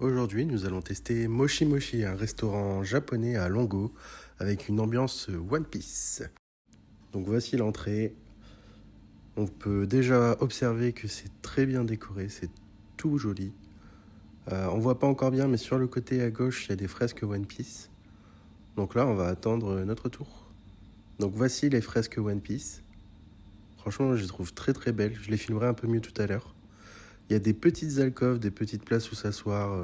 Aujourd'hui, nous allons tester Moshi Moshi, un restaurant japonais à Longo avec une ambiance One Piece. Donc voici l'entrée. On peut déjà observer que c'est très bien décoré, c'est tout joli. On voit pas encore bien, mais sur le côté à gauche, il y a des fresques One Piece. Donc là, on va attendre notre tour. Donc voici les fresques One Piece. Franchement, je les trouve très très belles. Je les filmerai un peu mieux tout à l'heure. Il y a des petites alcôves, des petites places où s'asseoir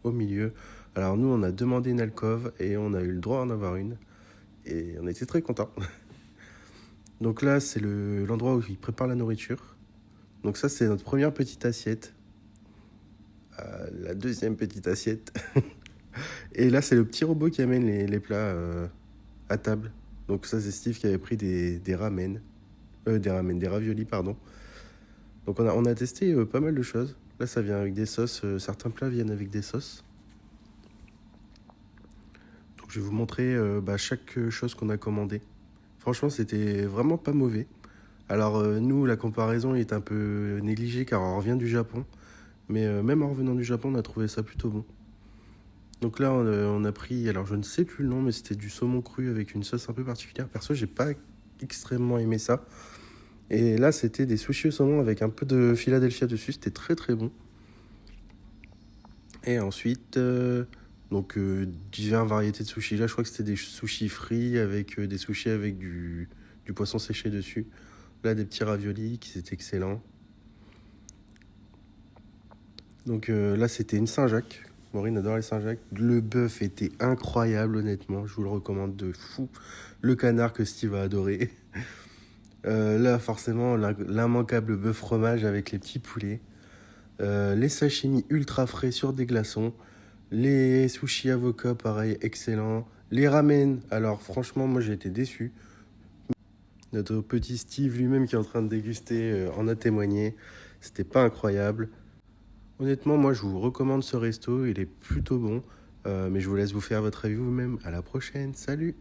au milieu. Alors nous, on a demandé une alcôve et on a eu le droit d'en avoir une. Et on était très contents. Donc là, c'est l'endroit où ils préparent la nourriture. Donc ça, c'est notre première petite assiette. La deuxième petite assiette. Et là, c'est le petit robot qui amène les plats à table. Donc ça, c'est Steve qui avait pris des ramen. Des raviolis, pardon. Donc on a testé pas mal de choses. Là, ça vient avec des sauces. Certains plats viennent avec des sauces. Donc je vais vous montrer chaque chose qu'on a commandé. Franchement, c'était vraiment pas mauvais. Alors nous, la comparaison est un peu négligée car on revient du Japon. Mais même en revenant du Japon, on a trouvé ça plutôt bon. Donc là, on a pris, alors je ne sais plus le nom, mais c'était du saumon cru avec une sauce un peu particulière. Perso, j'ai pas extrêmement aimé ça. Et là, c'était des sushis au saumon avec un peu de Philadelphia dessus. C'était très très bon. Et ensuite, diverses variétés de sushis. Là, je crois que c'était des sushis frits avec des sushis avec du poisson séché dessus. Là, des petits raviolis qui étaient excellents. Donc là, c'était une Saint-Jacques. Maureen adore les Saint-Jacques. Le bœuf était incroyable, honnêtement. Je vous le recommande de fou. Le canard que Steve a adoré. Là, forcément, l'immanquable bœuf fromage avec les petits poulets. Les sashimi ultra frais sur des glaçons. Les sushis avocats, pareil, excellent. Les ramen, alors franchement, moi j'ai été déçu. Notre petit Steve lui-même qui est en train de déguster en a témoigné. C'était pas incroyable. Honnêtement, moi je vous recommande ce resto, il est plutôt bon. Mais je vous laisse vous faire votre avis vous-même. À la prochaine, salut!